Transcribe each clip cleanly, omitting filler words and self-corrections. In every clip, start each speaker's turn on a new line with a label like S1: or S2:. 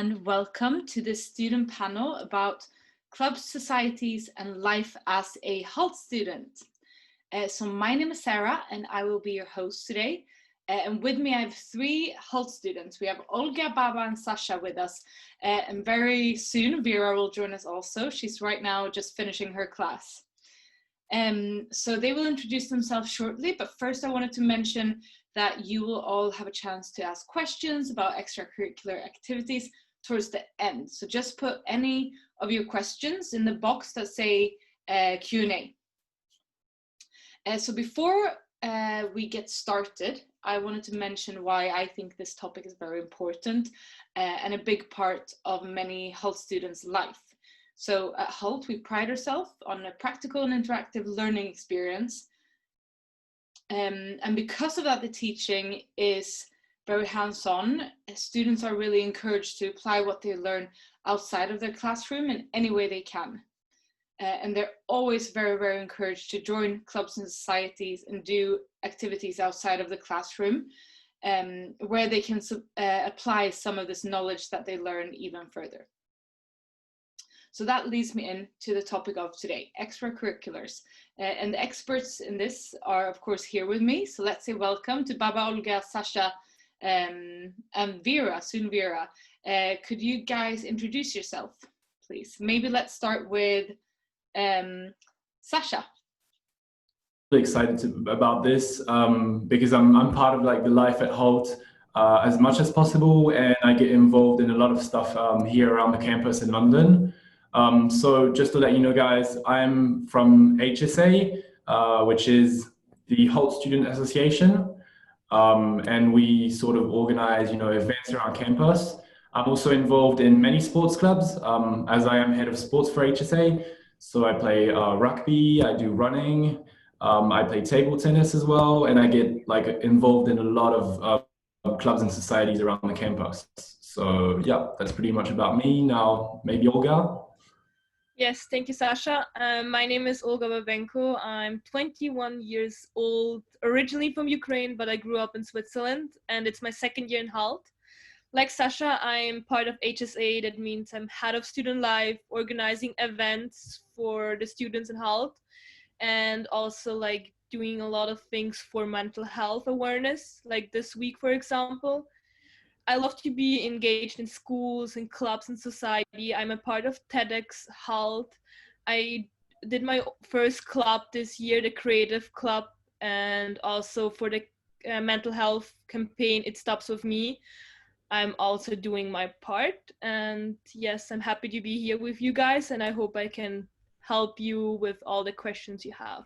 S1: and welcome to this student panel about clubs, societies, and life as a HALT student. So my name is Sarah, and I will be your host today. And with me, I have three HALT students. We have Olga, Baba, and Sasha with us. And very soon, Vera will join us also. She's right now just finishing her class. So they will introduce themselves shortly, but first I wanted to mention that you will all have a chance to ask questions about extracurricular activities towards the end. So just put any of your questions in the box that say Q&A. So before we get started, I wanted to mention why I think this topic is very important and a big part of many HALT students' life. So at HALT, we pride ourselves on a practical and interactive learning experience. And because of that, the teaching is very hands-on. Students are really encouraged to apply what they learn outside of their classroom in any way they can. And they're always very, very encouraged to join clubs and societies and do activities outside of the classroom, where they can apply some of this knowledge that they learn even further. So that leads me into the topic of today, extracurriculars. And the experts in this are, of course, here with me. So let's say welcome to Baba, Olga, Sasha, and Vera, soon Vera. Could you guys introduce yourself, please? Maybe let's start with Sasha.
S2: Really excited about this because I'm part of like the life at HALT as much as possible, and I get involved in a lot of stuff here around the campus in London. So just to let you know, guys, I'm from HSA, which is the HALT Student Association, and we sort of organize, events around campus. I'm also involved in many sports clubs, as I am head of sports for HSA. So I play rugby, I do running, I play table tennis as well, and I get like involved in a lot of clubs and societies around the campus. So yeah, that's pretty much about me. Now, maybe Olga?
S3: Yes, thank you, Sasha. My name is Olga Babenko. I'm 21 years old, originally from Ukraine, but I grew up in Switzerland, and it's my second year in HALT. Like Sasha, I'm part of HSA. That means I'm head of student life, organizing events for the students in HALT, and also like doing a lot of things for mental health awareness, like this week, for example. I love to be engaged in schools and clubs and society. I'm a part of TEDx HALT. I did my first club this year, the Creative Club, and also for the mental health campaign, It Stops With Me. I'm also doing my part. And yes, I'm happy to be here with you guys, and I hope I can help you with all the questions you have.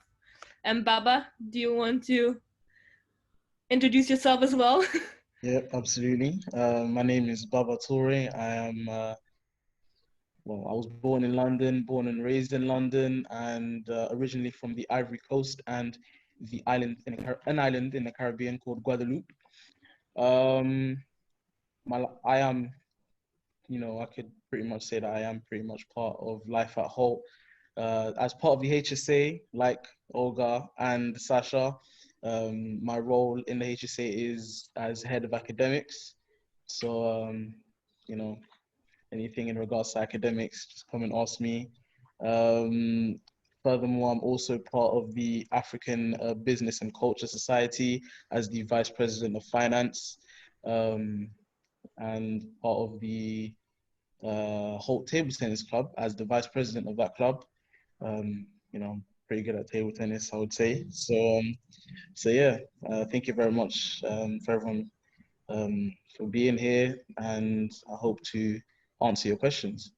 S3: And Baba, do you want to introduce yourself as well?
S4: Yep, absolutely. My name is Baba Toure. I was born in London, born and raised in London, and originally from the Ivory Coast and the island an island in the Caribbean called Guadeloupe. I am, I could pretty much say that I am pretty much part of life at HALT. As part of the HSA, like Olga and Sasha, my role in the HSA is as head of academics. So, anything in regards to academics, just come and ask me. Furthermore, I'm also part of the African Business and Culture Society as the Vice President of Finance, and part of the HALT Table Tennis Club as the Vice President of that club. I'm pretty good at table tennis, I would say. So yeah, thank you very much for everyone for being here, and I hope to answer your questions.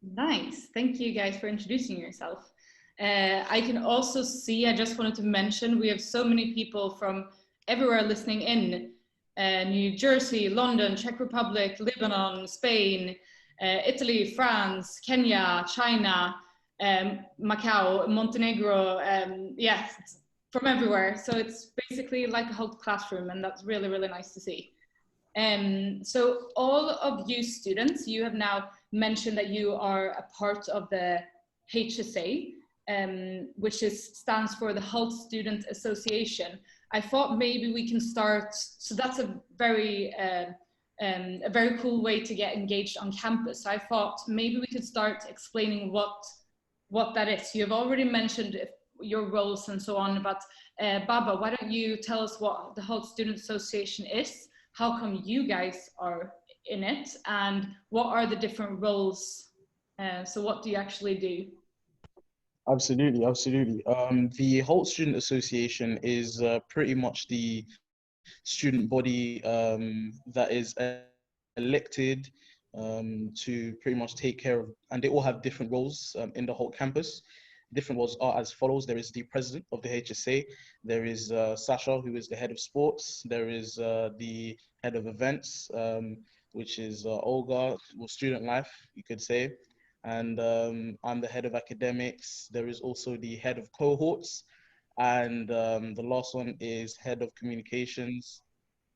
S1: Nice. Thank you guys for introducing yourself. I can also see, I just wanted to mention, we have so many people from everywhere listening in. New Jersey, London, Czech Republic, Lebanon, Spain, Italy, France, Kenya, China, Macau, Montenegro, from everywhere. So it's basically like a whole classroom, and that's really, really nice to see. So all of you students, you have now mentioned that you are a part of the HSA, which stands for the HALT Student Association. I thought maybe we can start, so that's a very a very cool way to get engaged on campus. So I thought maybe we could start explaining what that is. You have already mentioned your roles and so on, but Baba, why don't you tell us what the Holt Student Association is, how come you guys are in it, and what are the different roles? So what do you actually do?
S4: Absolutely, absolutely. The Holt Student Association is pretty much the student body that is elected to pretty much take care of, and they all have different roles in the Holt campus. Different roles are as follows. There is the president of the HSA. There is Sasha, who is the head of sports. There is the head of events, which is Olga, or student life, you could say. And I'm the head of academics. There is also the head of cohorts. And the last one is head of communications.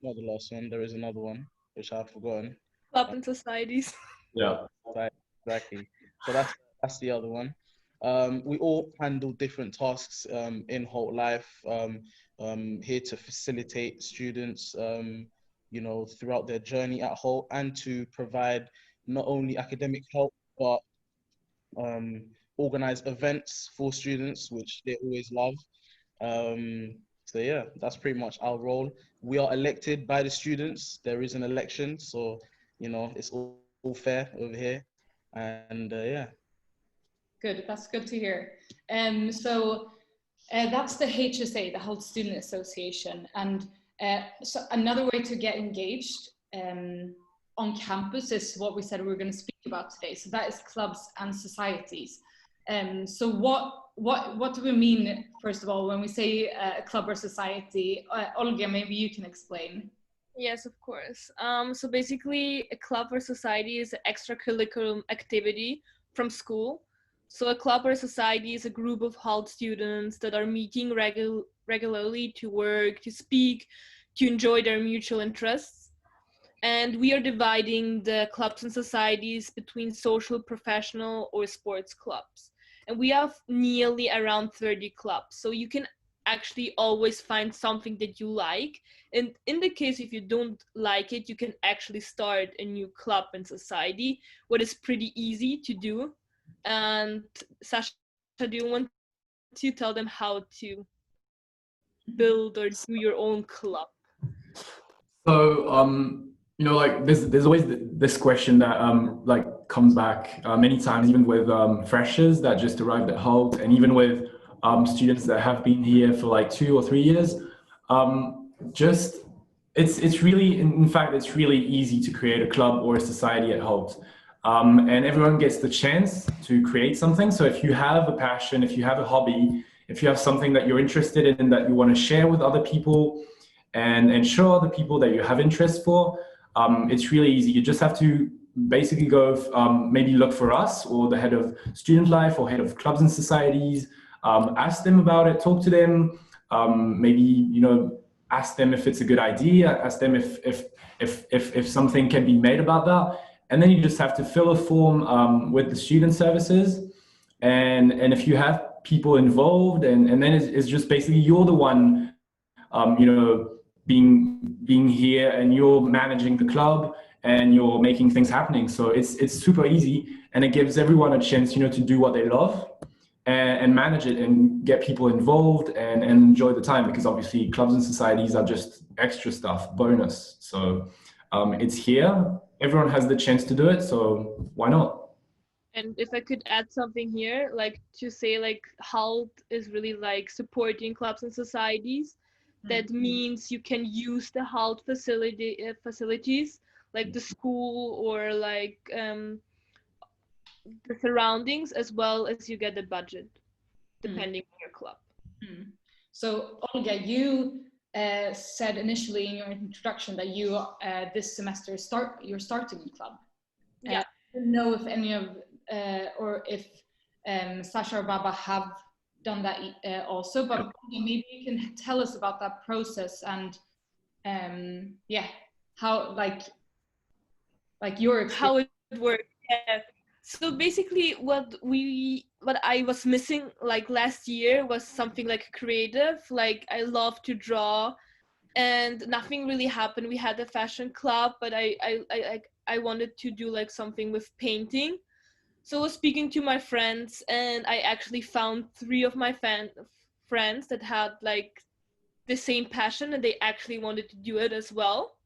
S4: Not the last one, there is another one, which I've forgotten.
S3: Club and societies.
S2: Yeah.
S4: Right, exactly. So that's the other one. We all handle different tasks in Holt Life, here to facilitate students, throughout their journey at Holt, and to provide not only academic help, but organize events for students, which they always love. So yeah, that's pretty much our role. We are elected by the students. There is an election, so it's all fair over here. And yeah.
S1: Good, that's good to hear. So that's the HSA, the Health Student Association. And so another way to get engaged on campus is what we said we were going to speak about today. So that is clubs and societies. So what do we mean, first of all, when we say a club or society? Olga, maybe you can explain.
S3: Yes, of course. So basically, a club or society is an extracurricular activity from school. So a club or society is a group of Holt students that are meeting regularly to work, to speak, to enjoy their mutual interests. And we are dividing the clubs and societies between social, professional, or sports clubs. And we have nearly around 30 clubs. So you can actually always find something that you like. And in the case if you don't like it, you can actually start a new club and society, what is pretty easy to do. And Sasha, do you want to tell them how to build or do your own club?
S2: So, like there's always this question that like comes back many times, even with freshers that just arrived at Holt, and even with students that have been here for like 2 or 3 years. Just it's really, in fact, it's really easy to create a club or a society at Holt. And everyone gets the chance to create something. So if you have a passion, if you have a hobby, if you have something that you're interested in that you want to share with other people and show other people that you have interest for, it's really easy. You just have to basically go, maybe look for us or the head of student life or head of clubs and societies, ask them about it, talk to them, maybe, ask them if it's a good idea, ask them if something can be made about that. And then you just have to fill a form with the student services. And if you have people involved, and then it's just basically you're the one, being here, and you're managing the club and you're making things happening. So it's super easy, and it gives everyone a chance, to do what they love and manage it and get people involved and enjoy the time, because obviously clubs and societies are just extra stuff, bonus. So it's here. Everyone has the chance to do it, so why not?
S3: And if I could add something here, like to say, like Holt is really like supporting clubs and societies. That means you can use the Holt facilities, like the school or like the surroundings, as well as you get the budget, depending on your club.
S1: So Olga, you said initially in your introduction that you this semester you're starting a club.
S3: Yeah.
S1: I don't know if any of or if Sasha or Baba have done that also, but maybe you can tell us about that process and how like your experience.
S3: How it works. Yeah. So basically what I was missing like last year was something like creative. Like I love to draw, and nothing really happened. We had a fashion club, but I wanted to do like something with painting. So I was speaking to my friends, and I actually found 3 of my friends that had like the same passion, and they actually wanted to do it as well.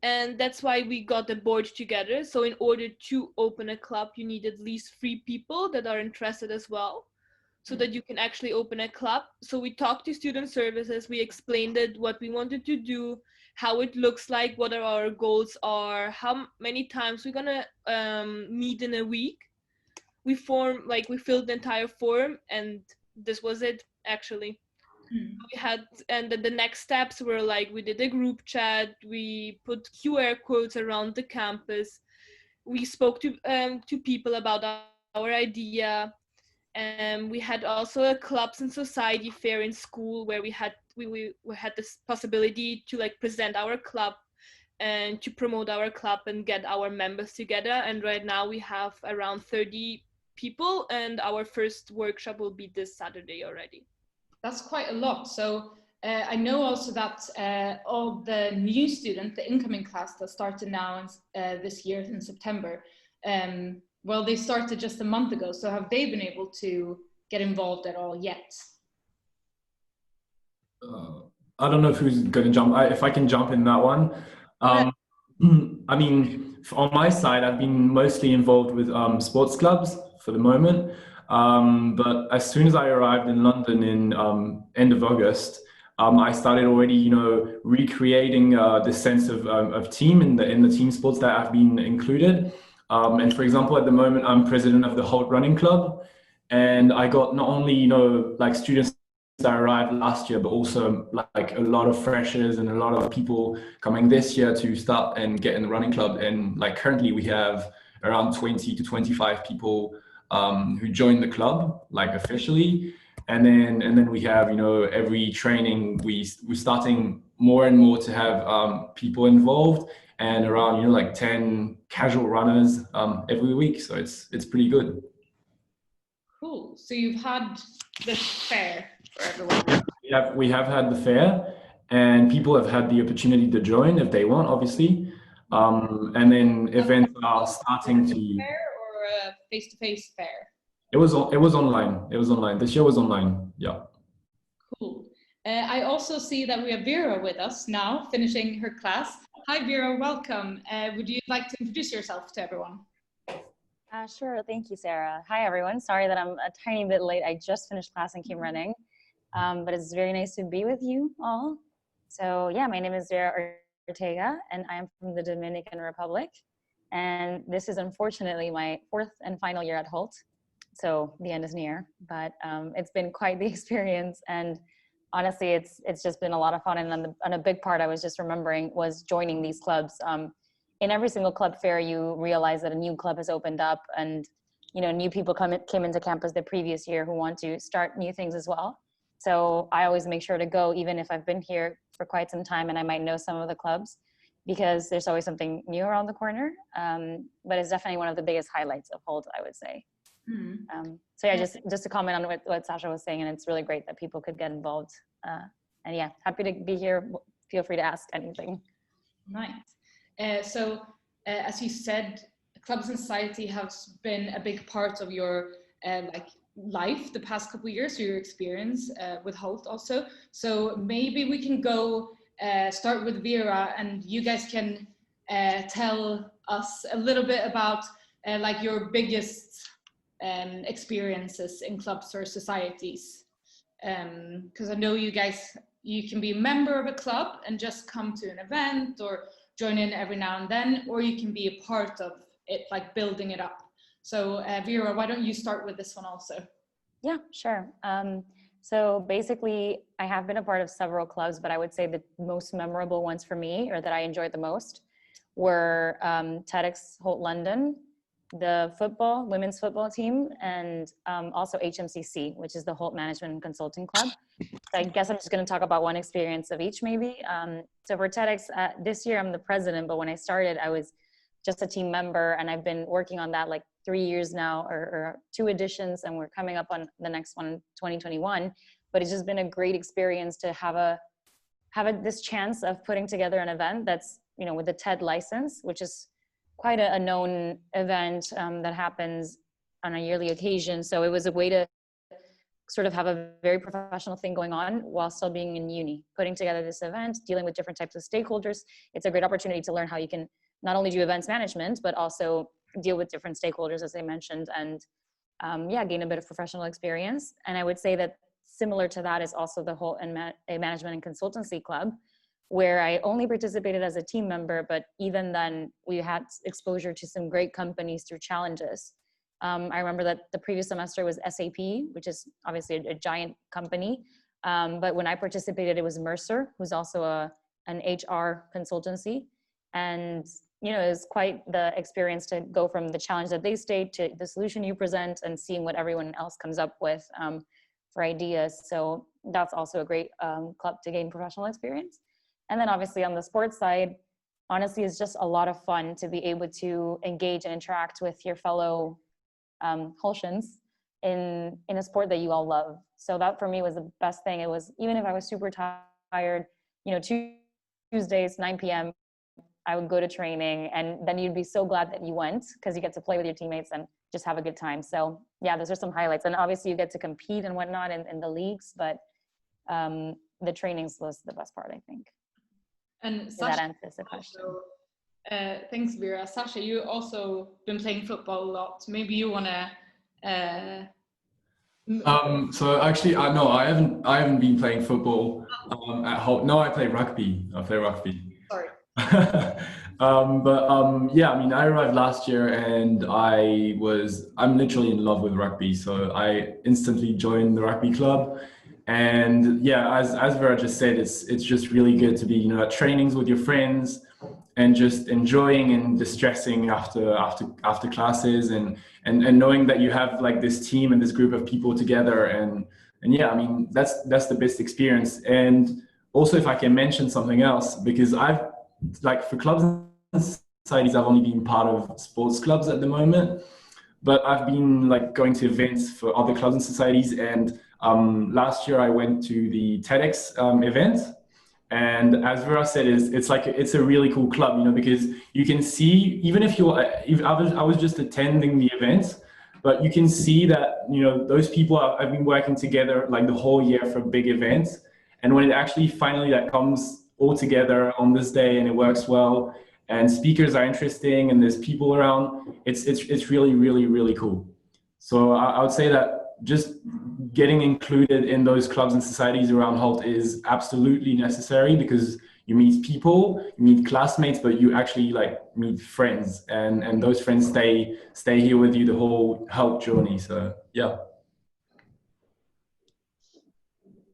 S3: And that's why we got the board together. So in order to open a club, you need at least 3 people that are interested as well, so that you can actually open a club. So we talked to student services, we explained it, what we wanted to do, how it looks like, what our goals are, how many times we're gonna meet in a week. We filled the entire form, and this was it actually. We had, and the next steps were like, we did a group chat, we put QR codes around the campus, we spoke to people about our idea. We had also a clubs and society fair in school, where we had this possibility to like present our club and to promote our club and get our members together. And right now we have around 30 people, and our first workshop will be this Saturday already.
S1: That's quite a lot. So I know also that all the new students, the incoming class that started now this year in September, well, they started just a month ago. So have they been able to get involved at all yet?
S2: I don't know who's going to jump. If I can jump in that one. I mean, on my side, I've been mostly involved with sports clubs for the moment. But as soon as I arrived in London in end of August, I started already, recreating this sense of team in the team sports that have been included. And for example, at the moment, I'm president of the Holt Running Club, and I got not only, like students that arrived last year, but also like a lot of freshers and a lot of people coming this year to start and get in the running club. And like currently we have around 20 to 25 people who join the club, like officially. And then we have, every training we're starting more and more to have people involved, and around, like 10 casual runners every week. So it's pretty good.
S1: Cool. So you've had this fair for everyone.
S2: We have had the fair, and people have had the opportunity to join if they want, obviously. And then events are starting to.
S1: Fair or a face-to-face fair?
S2: It was online. It was online. This year was online. Yeah.
S1: Cool. I also see that we have Vera with us now, finishing her class. Hi, Vera. Welcome. Would you like to introduce yourself to everyone?
S5: Sure. Thank you, Sarah. Hi, everyone. Sorry that I'm a tiny bit late. I just finished class and came running. But it's very nice to be with you all. So yeah, my name is Vera Ortega, and I am from the Dominican Republic. And this is unfortunately my 4th and final year at Holt. So the end is near, but it's been quite the experience. And honestly, it's just been a lot of fun. And on a big part I was just remembering was joining these clubs. In every single club fair, you realize that a new club has opened up, and new people came into campus the previous year who want to start new things as well. So I always make sure to go, even if I've been here for quite some time and I might know some of the clubs, because there's always something new around the corner. But it's definitely one of the biggest highlights of Holt, I would say. So yeah, just to comment on what Sasha was saying, and it's really great that people could get involved. And yeah, happy to be here. Feel free to ask anything.
S1: Nice. So as you said, clubs and society has been a big part of your life the past couple of years, your experience with Holt also. So maybe we can go start with Vera, and you guys can tell us a little bit about like your biggest experiences in clubs or societies. Because I know you can be a member of a club and just come to an event or join in every now and then, or you can be a part of it, like building it up. So Vera, why don't you start with this one also?
S5: Yeah, sure. So basically, I have been a part of several clubs, but I would say the most memorable ones for me, or that I enjoyed the most, were TEDx Holt London, the women's football team, and also HMCC, which is the Holt Management and Consulting Club. So I guess I'm just going to talk about one experience of each, maybe. So for TEDx, this year I'm the president, but when I started, I was just a team member, and I've been working on that like 3 years now, or 2 editions, and we're coming up on the next one in 2021. But it's just been a great experience to have a this chance of putting together an event that's, with the TED license, which is quite a known event that happens on a yearly occasion. So it was a way to sort of have a very professional thing going on while still being in uni, putting together this event, dealing with different types of stakeholders. It's a great opportunity to learn how you can not only do events management, but also deal with different stakeholders, as I mentioned, and gain a bit of professional experience. And I would say that similar to that is also the whole management and consultancy club, where I only participated as a team member, but even then we had exposure to some great companies through challenges. I remember that the previous semester was SAP, which is obviously a giant company. But when I participated, it was Mercer, who's also an HR consultancy. And, it was quite the experience to go from the challenge that they state to the solution you present and seeing what everyone else comes up with for ideas. So that's also a great club to gain professional experience. And then obviously on the sports side, honestly, it's just a lot of fun to be able to engage and interact with your fellow Hultians in a sport that you all love. So that for me was the best thing. It was, even if I was super tired, Tuesdays, 9 p.m., I would go to training, and then you'd be so glad that you went because you get to play with your teammates and just have a good time. So yeah, those are some highlights. And obviously you get to compete and whatnot in the leagues, but the trainings was the best part, I think.
S1: And
S5: Sasha, that answers the question.
S1: Thanks, Vera. Sasha, you also been playing football a lot. Maybe you want to.
S2: So actually, no, I haven't been playing football at home. No, I play rugby.
S1: Sorry.
S2: Yeah, I mean, I arrived last year and I'm literally in love with rugby. So I instantly joined the rugby club. And yeah, as Vera just said, it's just really good to be, at trainings with your friends and just enjoying and distressing after classes and knowing that you have like this team and this group of people together. And yeah, I mean, that's the best experience. And also, if I can mention something else, because for clubs and societies, I've only been part of sports clubs at the moment, but I've been like going to events for other clubs and societies. And last year I went to the TEDx event. And as Vera said, it's a really cool club, because you can see, even if I was just attending the event, but you can see that, those people have been working together like the whole year for big events. And when it actually finally that comes all together on this day and it works well and speakers are interesting and there's people around, it's really, really, really cool. So I would say that just getting included in those clubs and societies around Holt is absolutely necessary, because you meet people, you meet classmates, but you actually like meet friends, and those friends stay here with you the whole Holt journey. So yeah.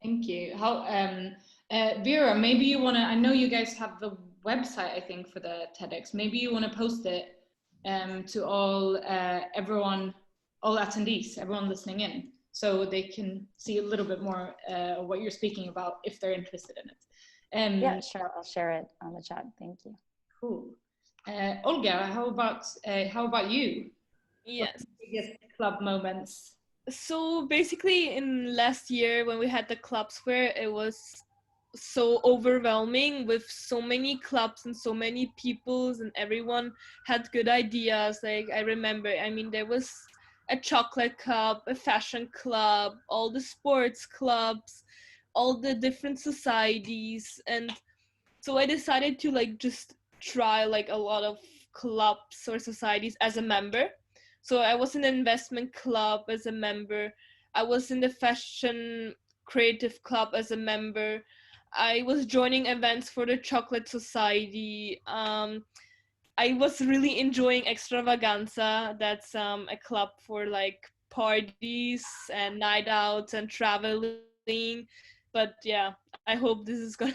S1: Thank you. Vera, maybe you want to, I know you guys have the website, I think, for the TEDx. Maybe you want to post it to all attendees, everyone listening in, so they can see a little bit more what you're speaking about if they're interested in it.
S5: Yeah, sure. I'll share it on the chat. Thank you.
S1: Cool. Olga, how about you?
S3: Yes.
S1: Biggest club moments?
S3: So basically in last year when we had the clubs fair, it was so overwhelming with so many clubs and so many peoples, and everyone had good ideas. Like I remember, there was a chocolate club, a fashion club, all the sports clubs, all the different societies. And so I decided to just try a lot of clubs or societies as a member. So I was in the investment club as a member. I was in the fashion creative club as a member. I was joining events for the chocolate society. I was really enjoying Extravaganza. That's a club for parties and night outs and traveling. But yeah, I hope this is gonna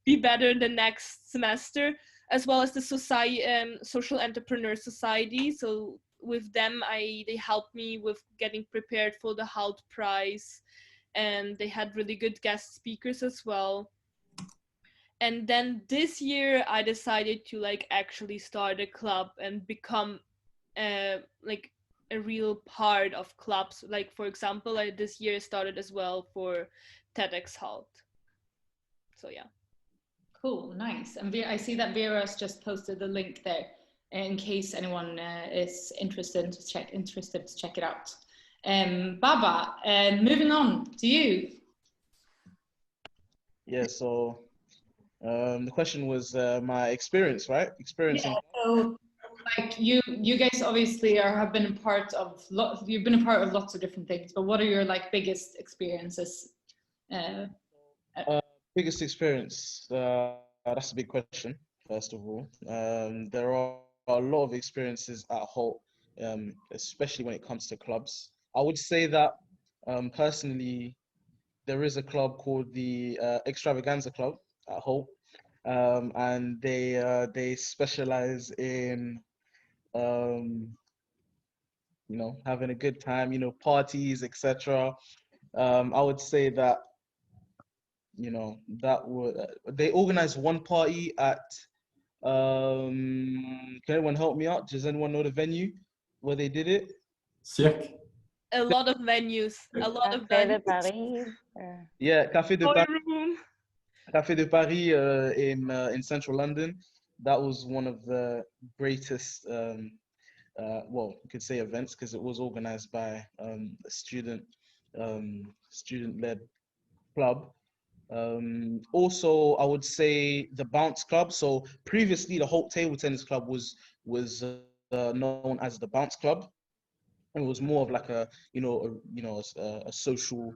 S3: be better the next semester, as well as the social entrepreneur society. So with them, they helped me with getting prepared for the Halt Prize, and they had really good guest speakers as well. And then this year I decided to actually start a club and become a real part of clubs. For example, this year I started as well for TEDx Halt. So yeah.
S1: Cool, nice. And I see that Vera's just posted the link there in case anyone is interested to check it out. Baba, moving on to you.
S4: Yeah, so the question was my experience, right? Experiencing.
S1: Yeah, so like you guys obviously have been a part of you've been a part of lots of different things, but what are your like biggest experiences?
S4: Biggest experience, that's a big question, first of all. There are a lot of experiences at Holt, especially when it comes to clubs. I would say that personally, there is a club called the Extravaganza Club at Holt, and they specialize in um, having a good time, parties, etc. I would say that that would they organized one party at can anyone help me out? Does anyone know the venue where they did it?
S2: Cirque.
S3: A lot of venues, a lot of
S5: Café de
S3: venues.
S5: Paris.
S4: Yeah,
S3: Ballroom.
S4: Café de Paris in central London. That was one of the greatest well, you could say events because it was organized by a student-led club. Also, I would say the Bounce Club. So previously, the Holt Table Tennis Club was known as the Bounce Club. It was more of like a social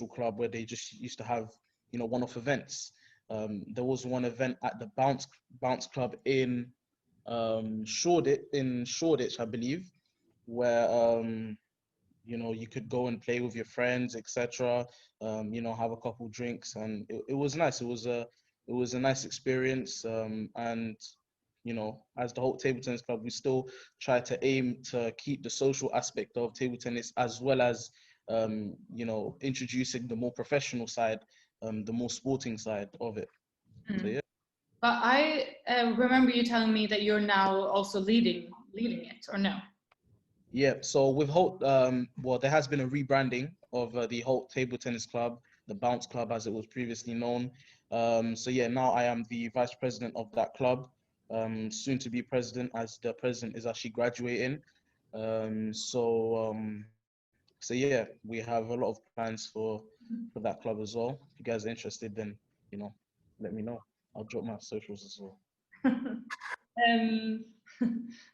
S4: club where they just used to have one-off events. There was one event at the Bounce Club in Shoreditch, I believe, where you could go and play with your friends, etc. Have a couple drinks, and it was nice. It was a nice experience, and as the Holt Table Tennis Club, we still try to aim to keep the social aspect of table tennis as well as introducing the more professional side, the more sporting side of it. So yeah.
S1: But I remember you telling me that you're now also leading it, or no?
S4: Yeah, so with Holt, well, there has been a rebranding of the Holt Table Tennis Club, the Bounce Club as it was previously known. So yeah, now I am the vice president of that club, soon to be president as the president is actually graduating. So yeah, we have a lot of plans for that club as well. If you guys are interested, then let me know. I'll drop my socials as well.
S1: um,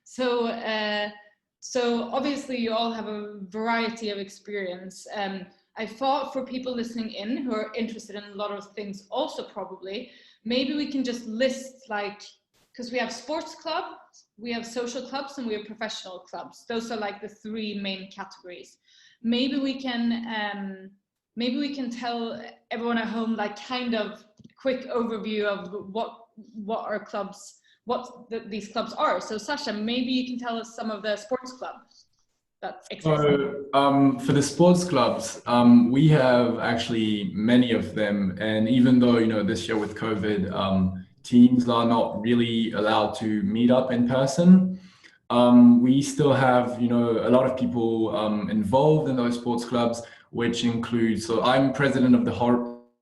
S1: so obviously you all have a variety of experience. I thought for people listening in who are interested in a lot of things also probably, maybe we can just list because we have sports clubs, we have social clubs, and we have professional clubs. Those are like the three main categories. Maybe we can tell everyone at home like kind of quick overview of what our clubs, these clubs are. So Sasha, maybe you can tell us some of the sports clubs that exist.
S2: So for the sports clubs, we have actually many of them, and even though this year with COVID, teams are not really allowed to meet up in person, we still have a lot of people involved in those sports clubs, which includes, so I'm president of the Heart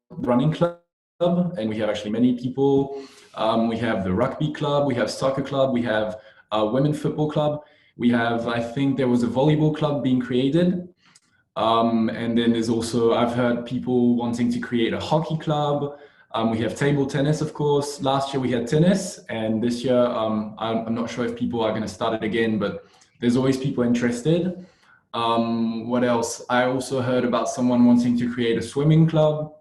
S2: Running Club, and we have actually many people. We have the rugby club, we have soccer club, we have a women's football club, we have, I think there was a volleyball club being created. And then there's also, I've heard people wanting to create a hockey club. We have table tennis, of course. Last year we had tennis, and this year I'm not sure if people are going to start it again, but there's always people interested. What else? I also heard about someone wanting to create a swimming club.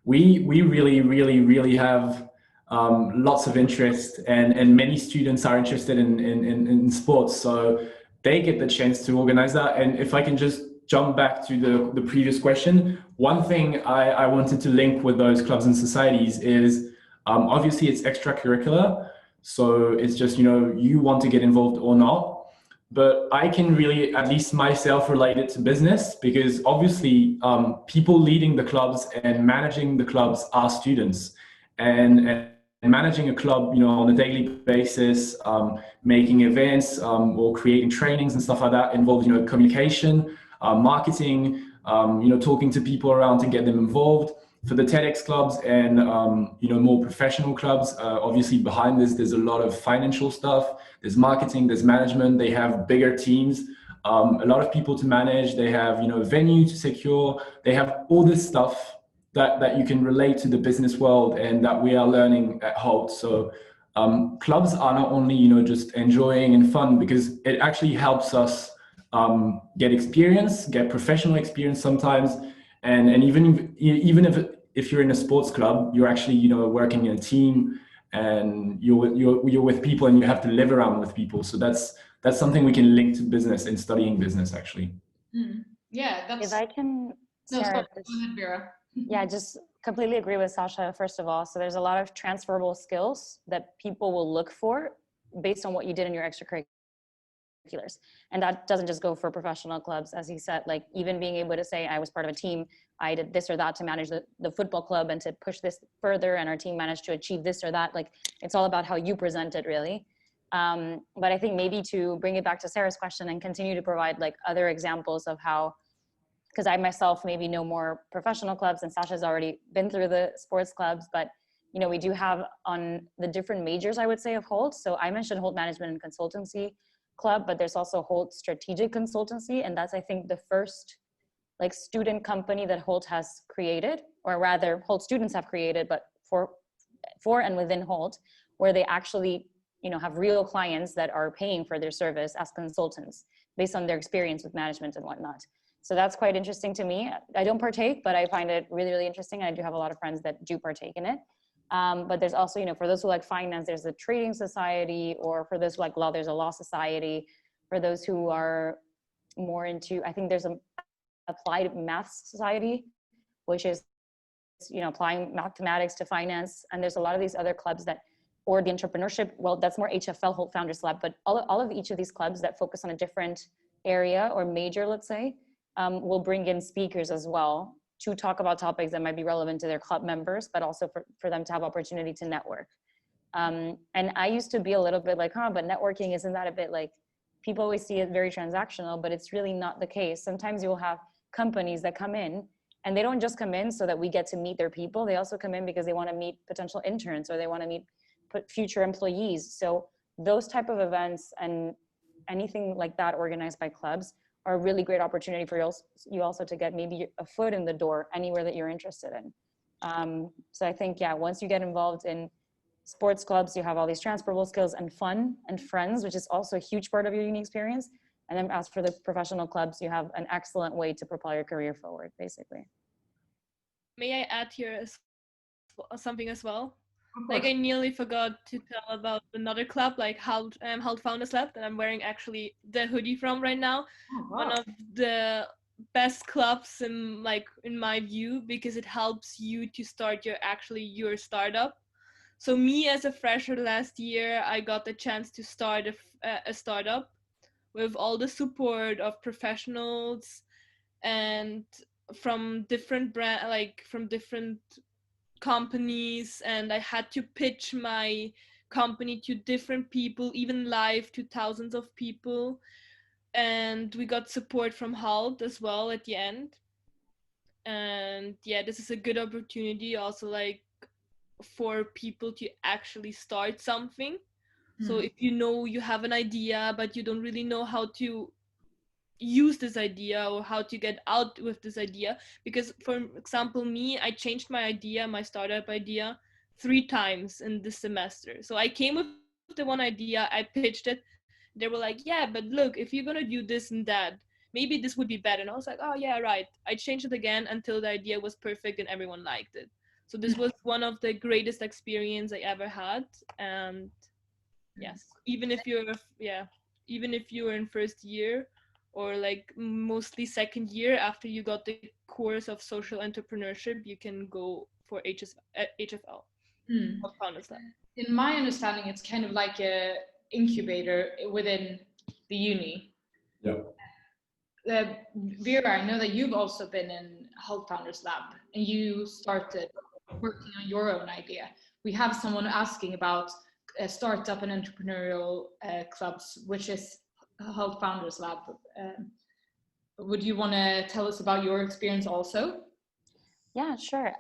S2: We really have lots of interest, and many students are interested in sports, so they get the chance to organize that. And if I can just jump back to the previous question, one thing I wanted to link with those clubs and societies is obviously it's extracurricular, so it's just you want to get involved or not. But I can really, at least myself, relate it to business, because obviously people leading the clubs and managing the clubs are students, and managing a club on a daily basis, making events or creating trainings and stuff like that involves communication, marketing, talking to people around to get them involved. for the TEDx clubs and more professional clubs, obviously behind this, there's a lot of financial stuff. There's marketing, there's management. They have bigger teams, a lot of people to manage. They have venue to secure. They have all this stuff that you can relate to the business world and that we are learning at Holt. So clubs are not only just enjoying and fun, because it actually helps us get experience, get professional experience sometimes. And even if you're in a sports club, you're actually working in a team, and you're with people, and you have to live around with people. So that's something we can link to business and studying business actually.
S1: Yeah, that's.
S5: If I can, Sarah,
S1: go ahead, Vera.
S5: Yeah, I just completely agree with Sasha, first of all. So there's a lot of transferable skills that people will look for based on what you did in your extracurriculars. And that doesn't just go for professional clubs, as he said, like even being able to say, I was part of a team, I did this or that to manage the football club and to push this further, and our team managed to achieve this or that. Like, it's all about how you present it, really. But I think maybe to bring it back to Sarah's question and continue to provide like other examples of how, because I myself maybe know more professional clubs, and Sasha's already been through the sports clubs, but we do have on the different majors, I would say, of Holt. So I mentioned Holt Management and Consultancy Club, but there's also Holt Strategic Consultancy, and that's, I think, the first like student company that Holt has created, or rather Holt students have created, but for and within Holt, where they actually have real clients that are paying for their service as consultants based on their experience with management and whatnot. So that's quite interesting to me. I don't partake, but I find it really, really interesting. I do have a lot of friends that do partake in it. But there's also, for those who like finance, there's a trading society, or for those who like law, there's a law society. For those who are more into, I think there's a applied math society, which is, applying mathematics to finance. And there's a lot of these other clubs that, or the entrepreneurship, well, that's more HFL, Holt Founders Lab, but all of each of these clubs that focus on a different area or major, let's say, will bring in speakers as well to talk about topics that might be relevant to their club members, but also for them to have opportunity to network. And I used to be a little bit like, but networking, isn't that a bit like, people always see it very transactional, but it's really not the case. Sometimes you'll have companies that come in, and they don't just come in so that we get to meet their people. They also come in because they want to meet potential interns, or they want to meet future employees. So those type of events and anything like that organized by clubs are a really great opportunity for you also to get maybe a foot in the door anywhere that you're interested in. So I think, once you get involved in sports clubs, you have all these transferable skills and fun and friends, which is also a huge part of your uni experience. And then as for the professional clubs, you have an excellent way to propel your career forward, basically.
S3: May I add here something as well? Like, I nearly forgot to tell about another club, like Holt Founders Lab, that I'm wearing actually the hoodie from right now. Oh, wow. One of the best clubs in my view, because it helps you to start your startup. So me as a fresher last year, I got the chance to start a startup with all the support of professionals and from different from different companies, and I had to pitch my company to different people, even live to thousands of people, and we got support from Holt as well at the end. And this is a good opportunity also, like, for people to actually start something. So if you have an idea but you don't really know how to use this idea or how to get out with this idea, because for example I changed my startup idea 3 times in this semester. So I came with the one idea, I pitched it, they were like, yeah, but look, if you're gonna do this and that, maybe this would be better. And I was like, oh yeah, right. I changed it again until the idea was perfect and everyone liked it. So this was one of the greatest experience I ever had. And yes, even if you're in first year, or like mostly second year after you got the course of social entrepreneurship, you can go for HFL. Founders Lab.
S1: In my understanding, it's kind of like a incubator within the uni. Yeah. Vera, I know that you've also been in Holt Founders Lab, and you started working on your own idea. We have someone asking about startup and entrepreneurial clubs, which is Holt Founders Lab. Would you want to tell us about your experience also?
S5: Yeah, sure.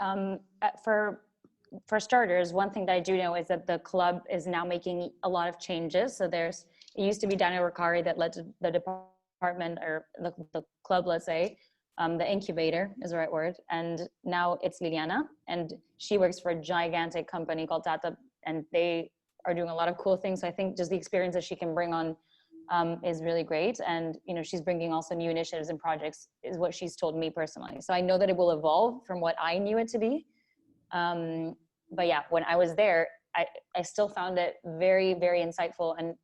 S5: For starters, one thing that I do know is that the club is now making a lot of changes. So it used to be Daniel Ricari that led to the department, or the club, let's say, the incubator is the right word. And now it's Liliana, and she works for a gigantic company called Tata, and they are doing a lot of cool things. So I think just the experience that she can bring on is really great. And, you know, she's bringing also new initiatives and projects is what she's told me personally. So I know that it will evolve from what I knew it to be. But yeah, when I was there, I still found it very, very insightful and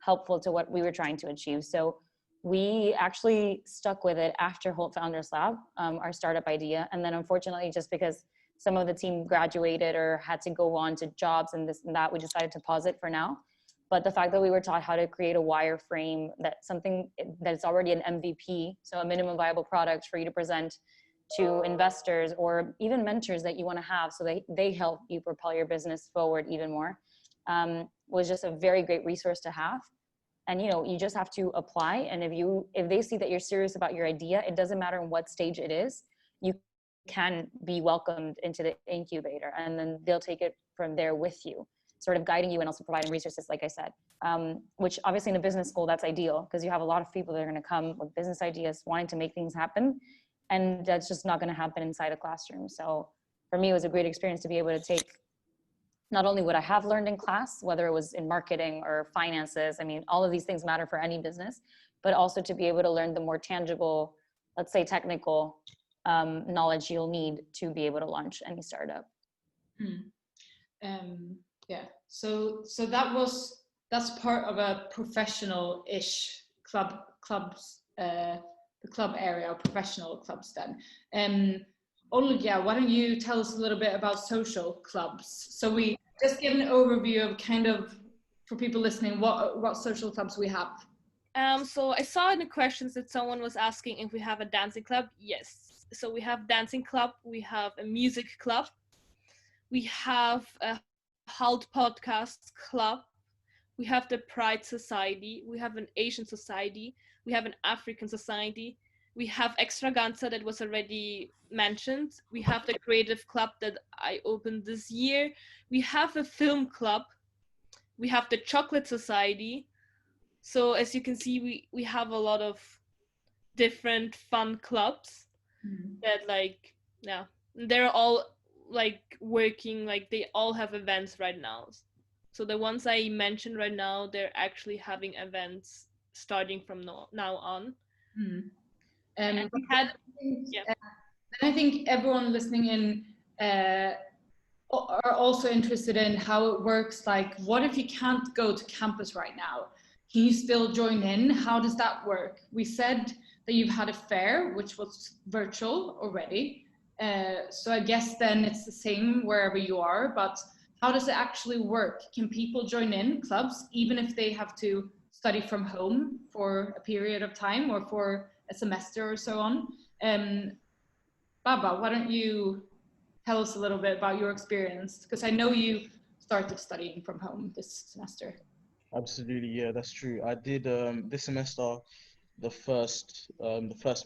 S5: helpful to what we were trying to achieve. So we actually stuck with it after Holt Founders Lab, our startup idea. And then unfortunately, just because some of the team graduated or had to go on to jobs and this and that, we decided to pause it for now. But the fact that we were taught how to create a wireframe, that's something that's already an MVP, so a minimum viable product for you to present to investors or even mentors that you want to have, so they help you propel your business forward even more, was just a very great resource to have. And, you know, you just have to apply. And if they see that you're serious about your idea, it doesn't matter in what stage it is, you can be welcomed into the incubator, and then they'll take it from there with you, sort of guiding you and also providing resources, like I said, which obviously in a business school, that's ideal because you have a lot of people that are going to come with business ideas, wanting to make things happen. And that's just not going to happen inside a classroom. So for me, it was a great experience to be able to take not only what I have learned in class, whether it was in marketing or finances, I mean, all of these things matter for any business, but also to be able to learn the more tangible, let's say technical knowledge you'll need to be able to launch any startup.
S1: Yeah, so that's part of a professional-ish clubs, the club area, or professional clubs then. Olga, why don't you tell us a little bit about social clubs? So we just give an overview of kind of, for people listening, what social clubs we have.
S3: So I saw in the questions that someone was asking if we have a dancing club. Yes. So we have dancing club, we have a music club, we have a Halt podcast club, we have the Pride Society, we have an Asian Society, we have an African Society, we have Extravaganza that was already mentioned, we have the Creative Club that I opened this year, we have a Film Club, we have the Chocolate Society. So as you can see, we have a lot of different fun clubs that, like, yeah, they're all like working, like they all have events right now. So the ones I mentioned right now, they're actually having events starting from now on. And we had,
S1: I think everyone listening in are also interested in how it works. Like, what if you can't go to campus right now? Can you still join in? How does that work? We said that you've had a fair, which was virtual already. So I guess then it's the same wherever you are, but how does it actually work? Can people join in clubs even if they have to study from home for a period of time or for a semester or so on? Baba, why don't you tell us a little bit about your experience? Because I know you started studying from home this semester.
S4: Absolutely, yeah, that's true. I did this semester, the first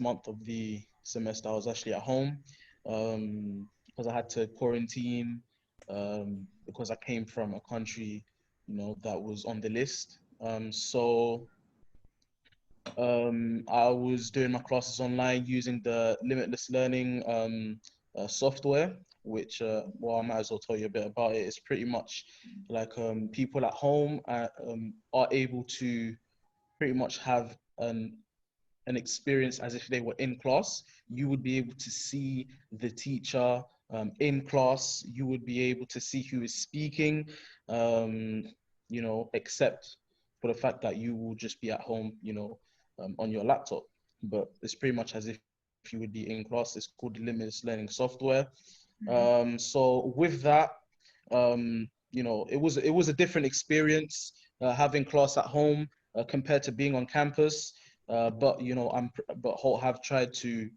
S4: month of the semester, I was actually at home because I had to quarantine because I came from a country, you know, that was on the list. I was doing my classes online using the Limitless Learning software, which, well, I might as well tell you a bit about it. It's pretty much like people at home are able to pretty much have an experience as if they were in class. You would be able to see the teacher in class. You would be able to see who is speaking, you know, except for the fact that you will just be at home, you know, on your laptop. But it's pretty much as if you would be in class. It's called Limitless Learning software. So with that, you know, it was a different experience having class at home compared to being on campus. But you know, I've tried to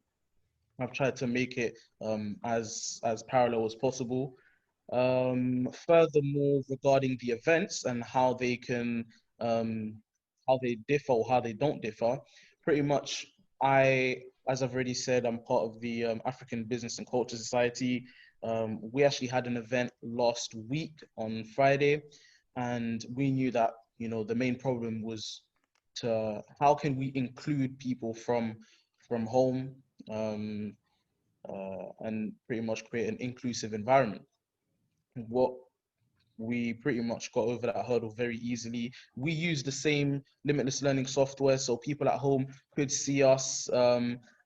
S4: make it as parallel as possible. Furthermore, regarding the events and how they can how they differ or how they don't differ, pretty much As I've already said, I'm part of the African Business and Culture Society. We actually had an event last week on Friday, and we knew that, you know, the main problem was to how can we include people from home, and pretty much create an inclusive environment. What we pretty much got over that hurdle very easily. We use the same limitless learning software, so people at home could see us,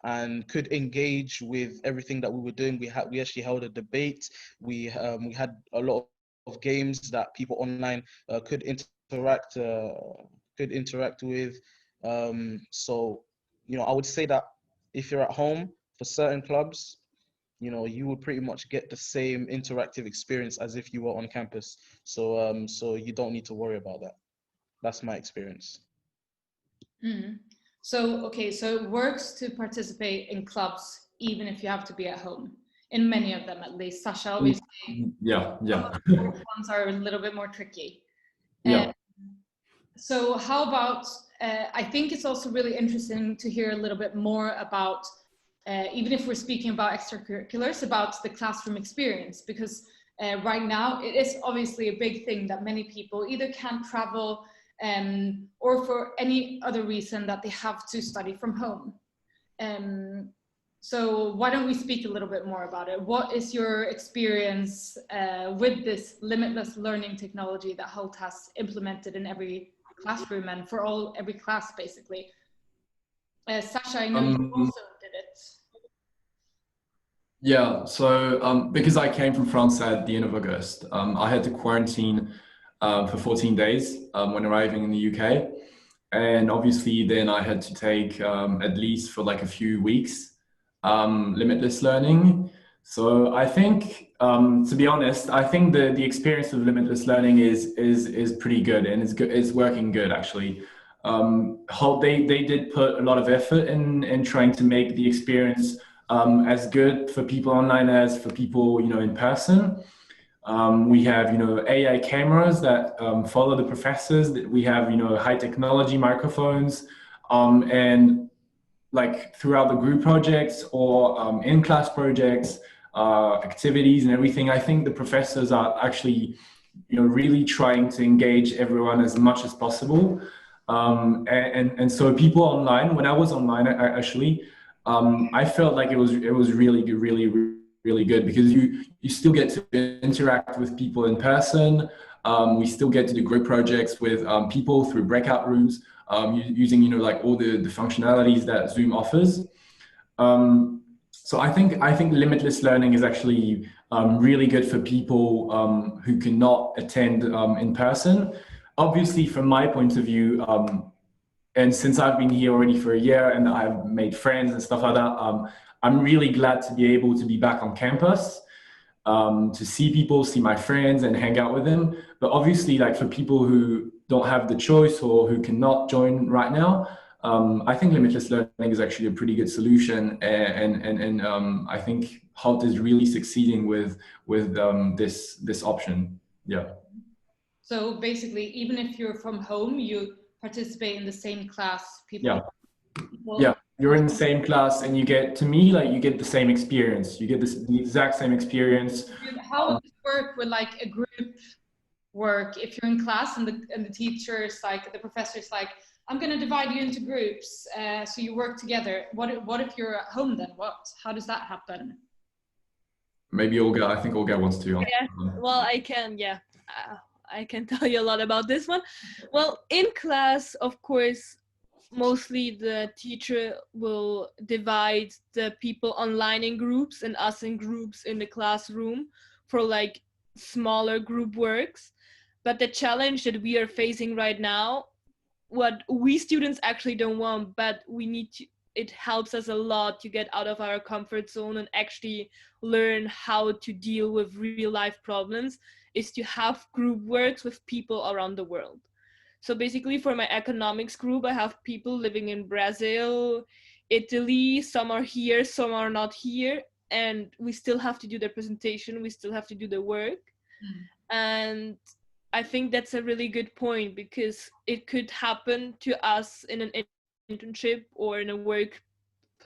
S4: and could engage with everything that we were doing. We actually held a debate. We had a lot of games that people online could interact with. So, you know, I would say that if you're at home, for certain clubs, you know, you would pretty much get the same interactive experience as if you were on campus. So you don't need to worry about that. That's my experience.
S1: Mm. So, okay, so it works to participate in clubs even if you have to be at home. In many of them, at least. Sasha, obviously.
S2: Yeah.
S1: Ones are a little bit more tricky.
S2: Yeah.
S1: So how about, I think it's also really interesting to hear a little bit more about, even if we're speaking about extracurriculars, about the classroom experience, because right now it is obviously a big thing that many people either can't travel, or for any other reason that they have to study from home. So why don't we speak a little bit more about it? What is your experience with this limitless learning technology that Holt has implemented in every classroom and for every class, basically? Sasha, I know you also did it.
S2: Yeah, so because I came from France at the end of August, I had to quarantine for 14 days when arriving in the UK. And obviously then I had to take at least for like a few weeks limitless learning. So I think, to be honest, I think the experience of limitless learning is pretty good, and it's working good actually. They did put a lot of effort in trying to make the experience as good for people online as for people, you know, in person. We have, you know, AI cameras that follow the professors. We have, you know, high technology microphones, and like throughout the group projects or in-class projects, activities and everything. I think the professors are actually, you know, really trying to engage everyone as much as possible. And so people online, when I was online, I felt like it was really good, really good, because you still get to interact with people in person. We still get to do group projects with people through breakout rooms, using, you know, like all the functionalities that Zoom offers. So I think limitless learning is actually really good for people who cannot attend in person. Obviously, from my point of view, and since I've been here already for a year and I've made friends and stuff like that, I'm really glad to be able to be back on campus, to see people, see my friends and hang out with them. But obviously, like for people who don't have the choice or who cannot join right now, I think limitless learning is actually a pretty good solution. And I think Halt is really succeeding with this option. Yeah.
S1: So basically, even if you're from home, you participate in the same class.
S2: Yeah, you're in the same class, and you get, to me, like you get the same experience. You get the exact same experience.
S1: How would this work with like a group work if you're in class and the teacher's like, the professor's like, I'm going to divide you into groups, so you work together. What if you're at home then? How does that happen?
S2: Maybe Olga, I think Olga wants to.
S3: Yeah, well, I can tell you a lot about this one. Well, in class, of course, mostly the teacher will divide the people online in groups and us in groups in the classroom for like smaller group works. But the challenge that we are facing right now, what we students actually don't want, but it helps us a lot to get out of our comfort zone and actually learn how to deal with real life problems, is to have group works with people around the world. So basically for my economics group, I have people living in Brazil, Italy, some are here, some are not here, and we still have to do the presentation, we still have to do the work. And I think that's a really good point, because it could happen to us in an internship or in a work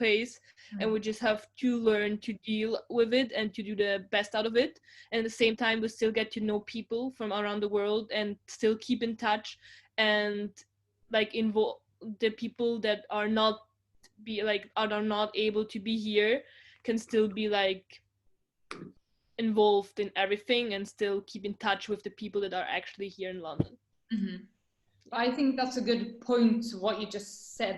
S3: place, and we just have to learn to deal with it and to do the best out of it. And at the same time, we still get to know people from around the world and still keep in touch, and like involve the people that are not able to be here can still be like involved in everything and still keep in touch with the people that are actually here in London.
S1: I think that's a good point, what you just said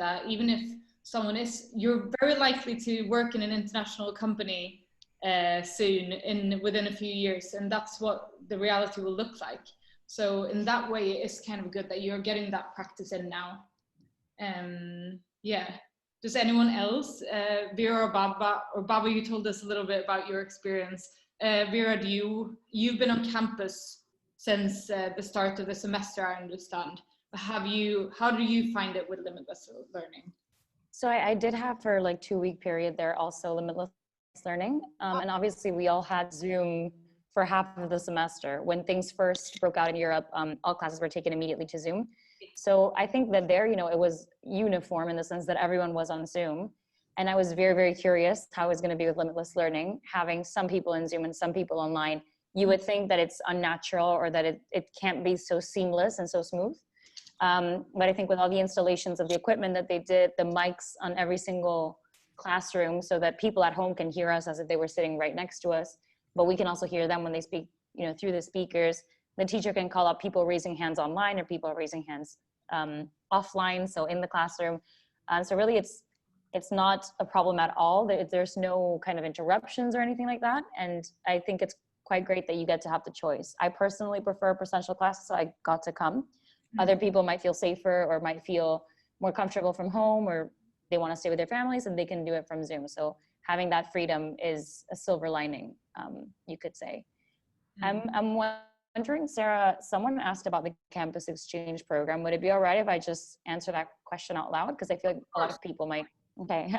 S1: that even if someone you're very likely to work in an international company soon, within a few years, and that's what the reality will look like. So in that way, it's kind of good that you're getting that practice in now. Yeah. Does anyone else, Vera or Baba, you told us a little bit about your experience. Vera, you've been on campus since the start of the semester, I understand. How do you find it with limitless learning?
S5: So I did have for like 2-week period there also limitless learning. And obviously we all had Zoom for half of the semester. When things first broke out in Europe, all classes were taken immediately to Zoom. So I think that there, it was uniform in the sense that everyone was on Zoom. And I was very, very curious how it was going to be with limitless learning, having some people in Zoom and some people online. You would think that it's unnatural or that it can't be so seamless and so smooth. But I think with all the installations of the equipment that they did, the mics on every single classroom so that people at home can hear us as if they were sitting right next to us, but we can also hear them when they speak, through the speakers. The teacher can call out people raising hands online or people raising hands offline, so in the classroom. So really it's not a problem at all. There's no kind of interruptions or anything like that. And I think it's quite great that you get to have the choice. I personally prefer presential classes, so I got to come. Other people might feel safer or might feel more comfortable from home, or they want to stay with their families and they can do it from Zoom. So having that freedom is a silver lining, you could say. I'm wondering, Sarah, someone asked about the campus exchange program. Would it be all right if I just answer that question out loud? Because I feel like a lot of people might. Okay.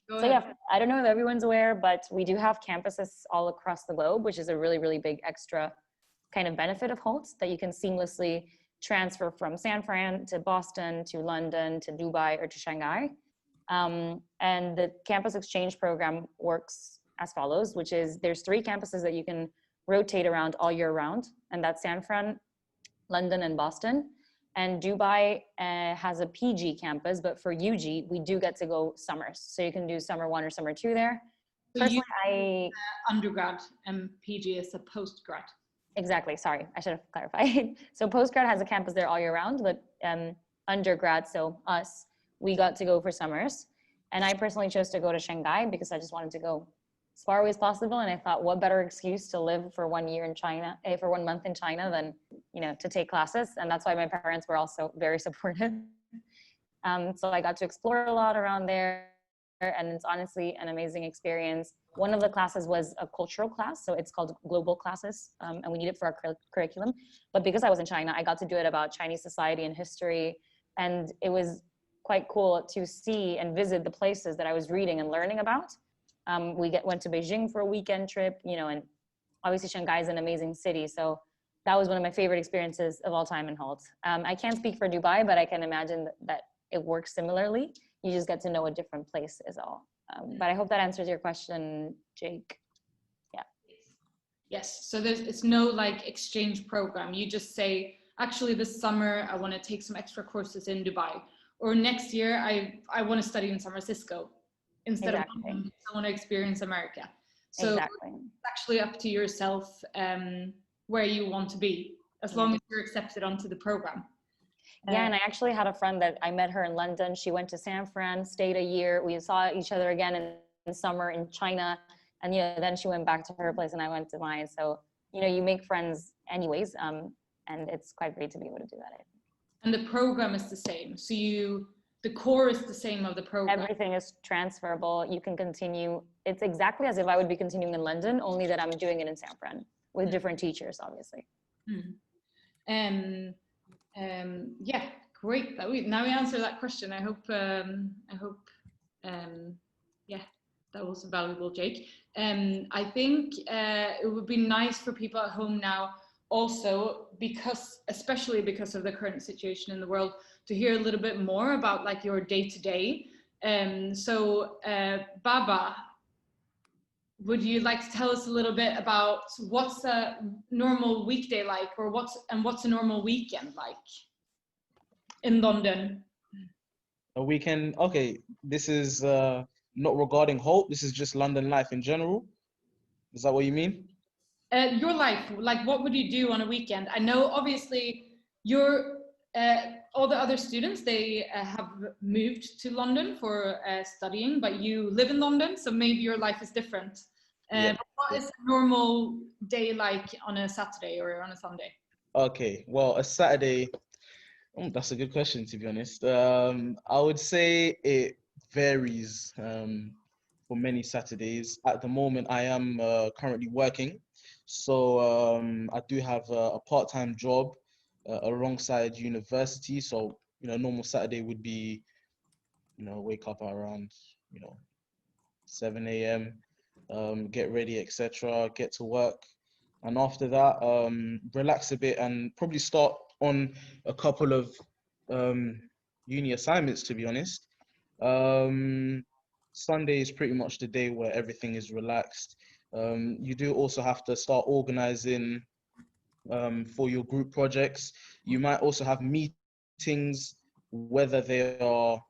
S5: So yeah, I don't know if everyone's aware, but we do have campuses all across the globe, which is a really, really big extra kind of benefit of Holt, that you can seamlessly transfer from San Fran to Boston to London to Dubai or to Shanghai. And the campus exchange program works as follows, which is there's 3 campuses that you can rotate around all year round, and that's San Fran, London, and Boston. And Dubai has a PG campus, but for UG, we do get to go summers. So you can do summer 1 or summer 2 there.
S1: So
S5: personally,
S1: undergrad and PG is a postgrad.
S5: Exactly, sorry, I should have clarified. So postgrad has a campus there all year round, but undergrad, so us, we got to go for summers. And I personally chose to go to Shanghai because I just wanted to go as far away as possible. And I thought, what better excuse to live for 1 year in China, for 1 month in China than, to take classes. And that's why my parents were also very supportive. So I got to explore a lot around there, and it's honestly an amazing experience. One of the classes was a cultural class, so it's called global classes, and we need it for our curriculum. But because I was in China, I got to do it about Chinese society and history, and it was quite cool to see and visit the places that I was reading and learning about. We went to Beijing for a weekend trip, and obviously Shanghai is an amazing city, so that was one of my favorite experiences of all time in Holt. I can't speak for Dubai, but I can imagine that it works similarly. You just get to know a different place is all. But I hope that answers your question, Jake. Yeah.
S1: Yes, so it's no like exchange program. You just say, actually this summer I want to take some extra courses in Dubai, or next year I want to study in San Francisco instead of I want to experience America. So it's actually up to yourself where you want to be, as long as you're accepted onto the program.
S5: Yeah, and I actually had a friend that I met her in London. She went to San Fran, stayed a year. We saw each other again in summer in China. And then she went back to her place and I went to mine. So, you make friends anyways. And it's quite great to be able to do that.
S1: And the program is the same. So the core is the same of the program.
S5: Everything is transferable. You can continue. It's exactly as if I would be continuing in London, only that I'm doing it in San Fran with different teachers, obviously.
S1: Yeah, great. Now we answered that question. I hope yeah, that was valuable, Jake. I think it would be nice for people at home now also, especially because of the current situation in the world, to hear a little bit more about like your day-to-day Baba, would you like to tell us a little bit about what's a normal weekday like, or what's a normal weekend like in London?
S4: A weekend, okay, this is not regarding Hope, this is just London life in general. Is that what you mean?
S1: Your life, like what would you do on a weekend? I know obviously you're all the other students, they have moved to London for studying, but you live in London, so maybe your life is different.
S4: Yeah.
S1: What is a normal day like on a Saturday or on a Sunday?
S4: Okay, well, a Saturday, that's a good question, to be honest. I would say it varies for many Saturdays. At the moment, I am currently working. So I do have a part-time job alongside university. So, normal Saturday would be, wake up around, 7 a.m., get ready, etc., get to work. And after that, relax a bit and probably start on a couple of uni assignments, to be honest. Sunday is pretty much the day where everything is relaxed. You do also have to start organizing for your group projects. You might also have meetings, whether they are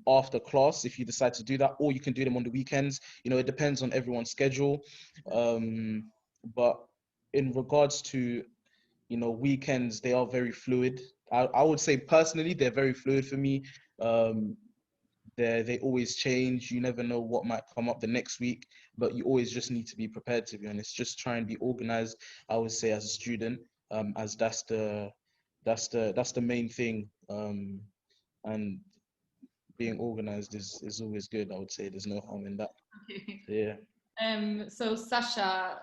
S4: after class, if you decide to do that, or you can do them on the weekends. It depends on everyone's schedule. But in regards to, weekends, they are very fluid. I would say personally, they're very fluid for me. They always change. You never know what might come up the next week, but you always just need to be prepared, to be honest. Just try and be organized, I would say, as a student, as that's the main thing. And being organized is always good, I would say. There's no harm in that.
S1: Okay.
S4: Yeah.
S1: So Sasha,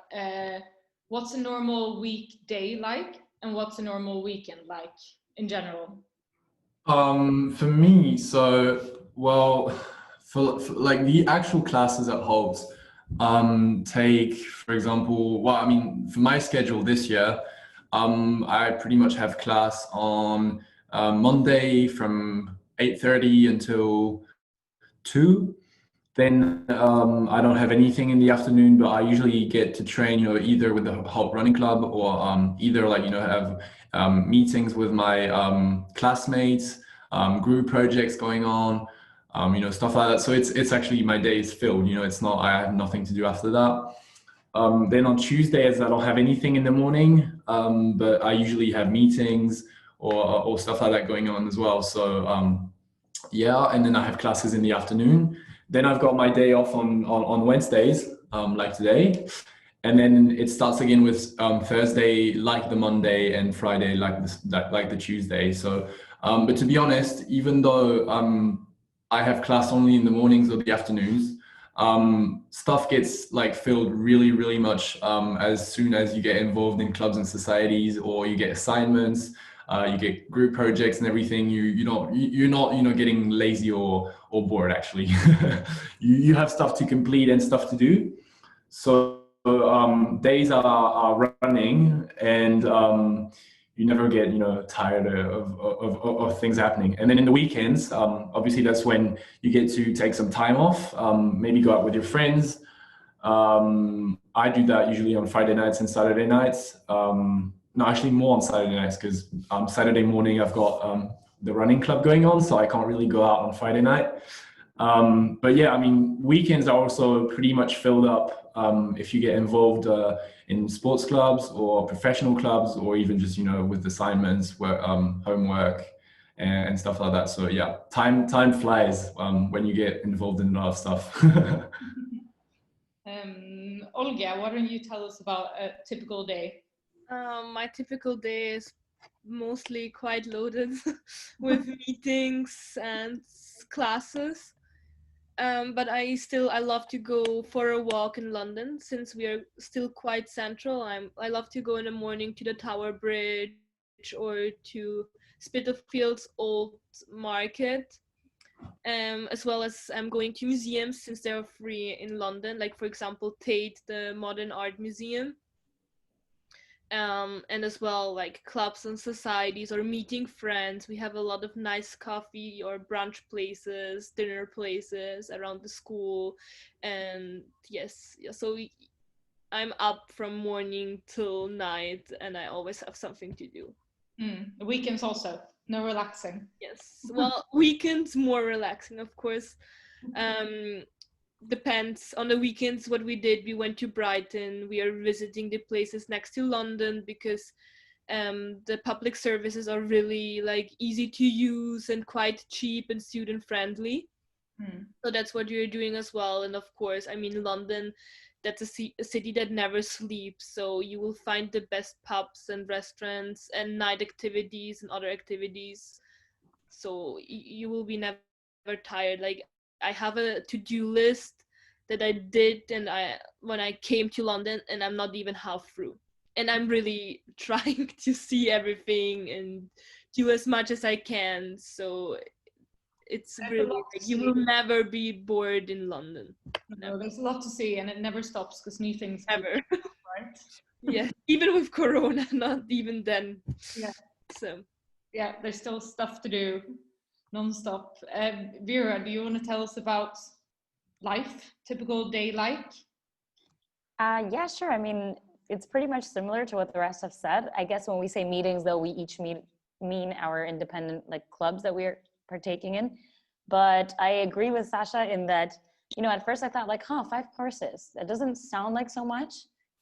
S1: what's a normal weekday like, and what's a normal weekend like in general?
S2: For me, for like the actual classes at Holt, take, for example, well, I mean, for my schedule this year, I pretty much have class on Monday from 8:30 until 2. Then I don't have anything in the afternoon, but I usually get to train, either with the Holt Running Club or either like, have meetings with my classmates, group projects going on, stuff like that. So it's actually, my day is filled, it's not, I have nothing to do after that. Then on Tuesdays, I don't have anything in the morning, but I usually have meetings or stuff like that going on as well. So yeah, and then I have classes in the afternoon. Then I've got my day off on Wednesdays, like today. And then it starts again with Thursday, like the Monday, and Friday, like the Tuesday. So, but to be honest, even though I have class only in the mornings or the afternoons, stuff gets like filled really, really much as soon as you get involved in clubs and societies, or you get assignments. You get group projects and everything. You're not getting lazy or bored. Actually, you have stuff to complete and stuff to do. So days are running, and you never get tired of things happening. And then in the weekends, obviously that's when you get to take some time off. Maybe go out with your friends. I do that usually on Friday nights and Saturday nights. No, actually more on Saturday nights, because Saturday morning I've got the running club going on, so I can't really go out on Friday night. But yeah, I mean, weekends are also pretty much filled up if you get involved in sports clubs or professional clubs, or even just with assignments, work, homework, and stuff like that. So yeah, time flies when you get involved in a lot of stuff.
S1: Olga, why don't you tell us about a typical day?
S3: My typical day is mostly quite loaded with meetings and classes. But I love to go for a walk in London, since we are still quite central. I love to go in the morning to the Tower Bridge or to Spitalfields Old Market, as well as going to museums, since they're free in London, like for example Tate, the Modern Art Museum. And as well, like clubs and societies or meeting friends. We have a lot of nice coffee or brunch places, dinner places around the school. And yes, yeah, so I'm up from morning till night, and I always have something to do.
S1: Weekends also, no relaxing.
S3: Yes, well, weekends more relaxing, of course. um Depends on the weekends what we did. We went to Brighton. We are visiting the places next to London because the public services are really like easy to use and quite cheap and student friendly. So that's what you're doing as well. And of course, I mean, London, that's a city that never sleeps. So you will find the best pubs and restaurants and night activities and other activities. So you will be never tired. Like I have a to-do list that I did, and when I came to London, and I'm not even half through. And I'm really trying to see everything and do as much as I can. So it's
S1: There's a
S3: really
S1: lot to
S3: like you
S1: see.
S3: will never be bored in London.
S1: No, there's a lot to see, and it never stops because new things keep
S3: Ever.
S1: coming up, right?
S3: Yeah, even with Corona, not even then.
S1: Yeah.
S3: So
S1: Yeah, there's still stuff to do non-stop. Vera, do you want to tell us about life, typical day like?
S5: Yeah, sure. I mean, it's pretty much similar to what the rest have said. I guess when we say meetings, though, we each mean our independent like clubs that we're partaking in. But I agree with Sasha in that, you know, at first I thought like, 5 courses. That doesn't sound like so much.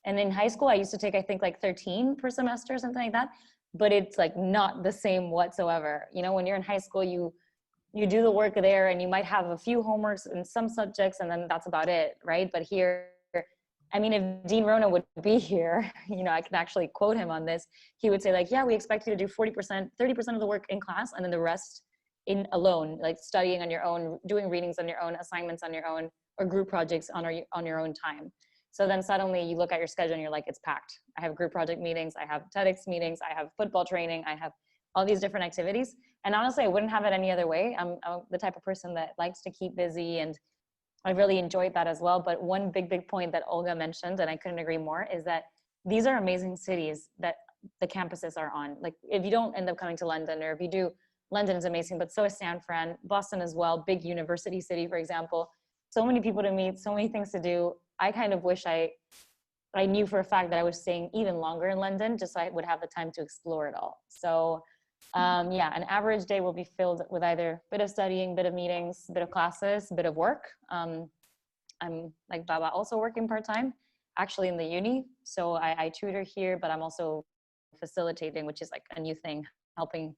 S5: And in high school, I used to take, I think, like 13 per semester or something like that. But it's like not the same whatsoever. You know, when you're in high school, you do the work there and you might have a few homeworks in some subjects and then that's about it, right? But here, I mean, if Dean Rona would be here, you know, I can actually quote him on this. He would say like, yeah, we expect you to do 40%, 30% of the work in class and then the rest in alone, like studying on your own, doing readings on your own, assignments on your own, or group projects on your own time. So then suddenly you look at your schedule and you're like, it's packed. I have group project meetings, I have TEDx meetings, I have football training, I have all these different activities. And honestly, I wouldn't have it any other way. I'm the type of person that likes to keep busy and I really enjoyed that as well. But one big point that Olga mentioned, and I couldn't agree more, is that these are amazing cities that the campuses are on. Like if you don't end up coming to London, or if you do, London is amazing, but so is San Fran, Boston as well, big university city, for example. So many people to meet, so many things to do. I kind of wish I knew for a fact that I was staying even longer in London, just so I would have the time to explore it all. So yeah, an average day will be filled with either a bit of studying, bit of meetings, bit of classes, bit of work. I'm like Baba, also working part-time, actually in the uni. So I tutor here, but I'm also facilitating, which is like a new thing, helping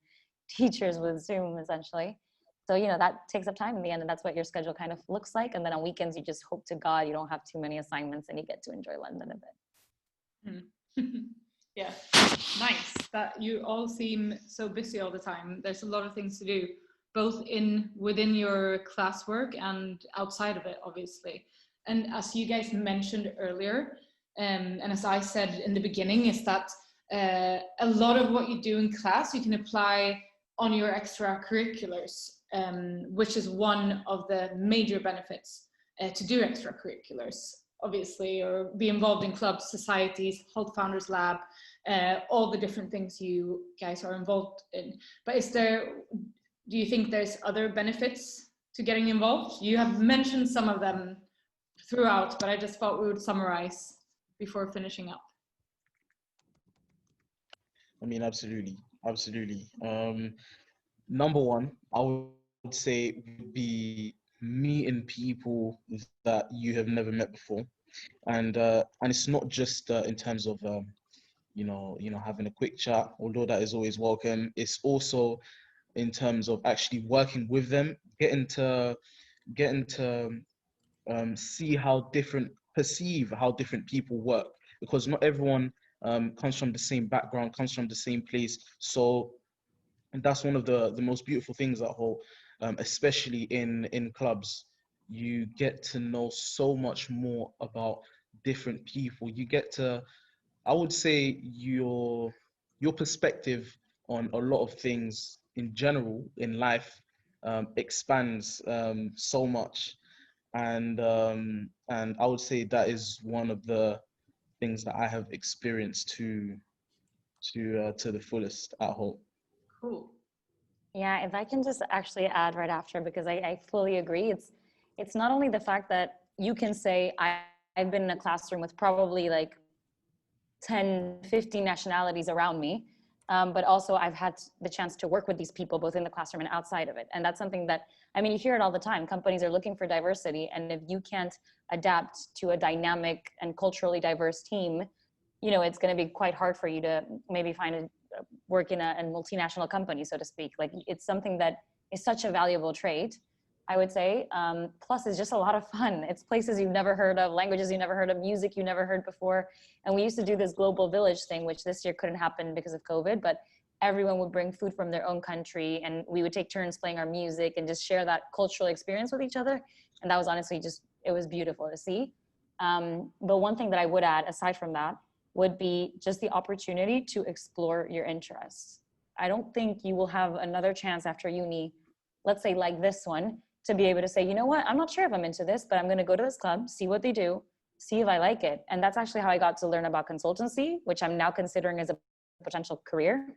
S5: teachers with Zoom essentially. So, you know, that takes up time in the end, and that's what your schedule kind of looks like. And then on weekends, you just hope to God you don't have too many assignments and you get to enjoy London a bit.
S1: Yeah, nice. That you all seem so busy all the time. There's a lot of things to do, both within your classwork and outside of it, obviously. And as you guys mentioned earlier, and as I said in the beginning, is that a lot of what you do in class you can apply on your extracurriculars, which is one of the major benefits to do extracurriculars, obviously, or be involved in clubs, societies, Halt Founders Lab, all the different things you guys are involved in. But do you think there's other benefits to getting involved? You have mentioned some of them throughout, but I just thought we would summarize before finishing up.
S4: I mean, absolutely. Number one, I would say would be meeting people that you have never met before, and it's not just in terms of having a quick chat, although that is always welcome. It's also in terms of actually working with them, getting to see how perceive how different people work, because not everyone comes from the same background, comes from the same place. So, and that's one of the most beautiful things at whole, especially in clubs. You get to know so much more about different people. You get to, I would say, your perspective on a lot of things in general in life expands so much, and I would say that is one of the things that I have experienced to to the fullest at home.
S1: Cool.
S5: Yeah, if I can just actually add right after, because I fully agree. It's not only the fact that you can say I've been in a classroom with probably like 10, 15 nationalities around me, but also I've had the chance to work with these people both in the classroom and outside of it. And that's something that, I mean, you hear it all the time. Companies are looking for diversity, and if you can't adapt to a dynamic and culturally diverse team, you know, it's going to be quite hard for you to maybe find a work in a multinational company, so to speak. Like, it's something that is such a valuable trait, I would say. Plus, it's just a lot of fun. It's places you've never heard of, languages you never heard of, music you never heard before. And we used to do this global village thing, which this year couldn't happen because of COVID, but everyone would bring food from their own country, and we would take turns playing our music and just share that cultural experience with each other. And that was honestly just, it was beautiful to see. But one thing that I would add, aside from that, would be just the opportunity to explore your interests. I don't think you will have another chance after uni, let's say like this one, to be able to say, you know what, I'm not sure if I'm into this, but I'm going to go to this club, see what they do, see if I like it. And that's actually how I got to learn about consultancy, which I'm now considering as a potential career.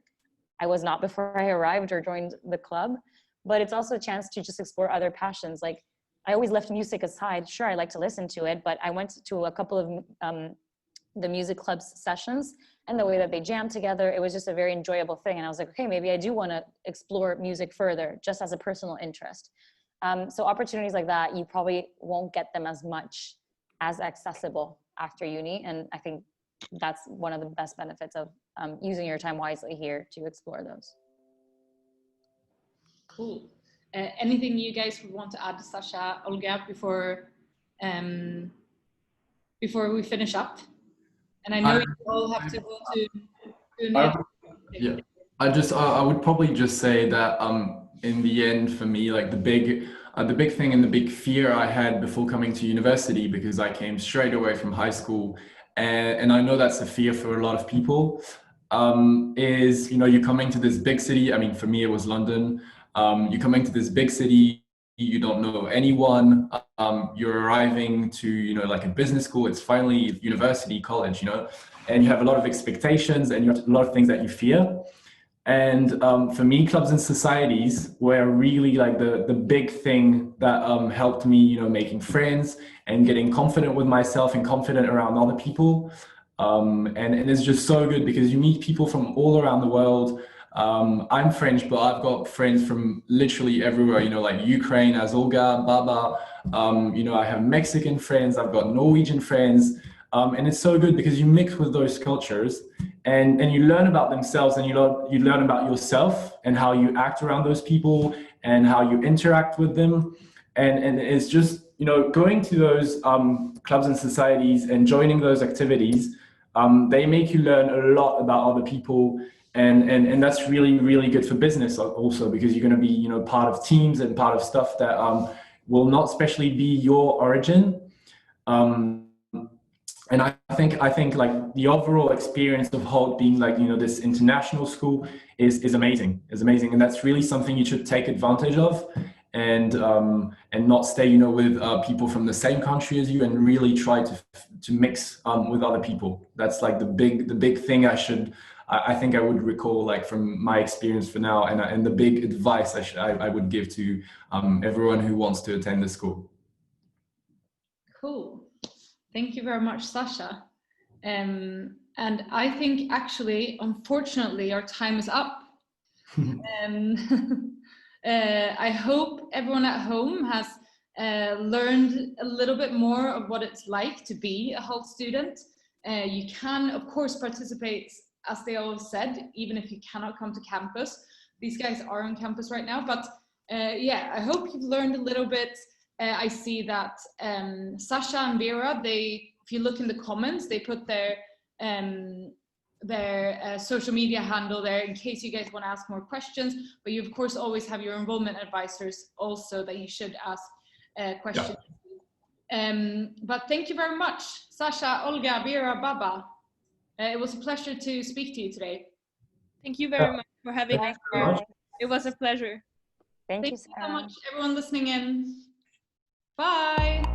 S5: I was not before I arrived or joined the club, but it's also a chance to just explore other passions. Like, I always left music aside. Sure, I like to listen to it, but I went to a couple of the music club's sessions, and the way that they jammed together, it was just a very enjoyable thing. And I was like, okay, maybe I do want to explore music further, just as a personal interest. So opportunities like that, you probably won't get them as much as accessible after uni. And I think that's one of the best benefits of using your time wisely here to explore those.
S1: Cool. Anything you guys would want to add, Sasha, Olga, before we finish up? And I know you all have to go to
S2: yeah. I would probably just say that in the end, for me, like the big thing and the big fear I had before coming to university, because I came straight away from high school, and I know that's a fear for a lot of people, is, you know, you're coming to this big city. I mean, for me, it was London. You're coming to this big city, you don't know anyone. You're arriving to, you know, like a business school. It's finally university, college, you know, and you have a lot of expectations and you have a lot of things that you fear. And for me, clubs and societies were really like the big thing that helped me, you know, making friends and getting confident with myself and confident around other people. And it's just so good because you meet people from all around the world. I'm French, but I've got friends from literally everywhere, you know, like Ukraine, as Olga, Baba. You know, I have Mexican friends, I've got Norwegian friends. And it's so good because you mix with those cultures and you learn about themselves, and you learn about yourself and how you act around those people and how you interact with them. And it's just, you know, going to those clubs and societies and joining those activities, they make you learn a lot about other people. And that's really, really good for business also, because you're going to be, you know, part of teams and part of stuff that will not especially be your origin. And I think like the overall experience of Holt being like, you know, this international school is amazing. Is amazing. And that's really something you should take advantage of, and not stay, you know, with people from the same country as you, and really try to mix with other people. That's like the big thing I think I would recall, like, from my experience for now, and the big advice I would give to everyone who wants to attend the school.
S1: Cool. Thank you very much, Sasha. And I think actually, unfortunately, our time is up. I hope everyone at home has learned a little bit more of what it's like to be a Holt student. You can, of course, participate, as they all said, even if you cannot come to campus. These guys are on campus right now, but yeah, I hope you've learned a little bit. I see that Sasha and Vera, if you look in the comments, they put their social media handle there in case you guys want to ask more questions. But you, of course, always have your enrollment advisors also that you should ask questions. Yeah. But thank you very much, Sasha, Olga, Vera, Baba. It was a pleasure to speak to you today.
S3: Thank you very much for having us here. It was a pleasure.
S5: Thank you
S1: so much, everyone listening in. Bye.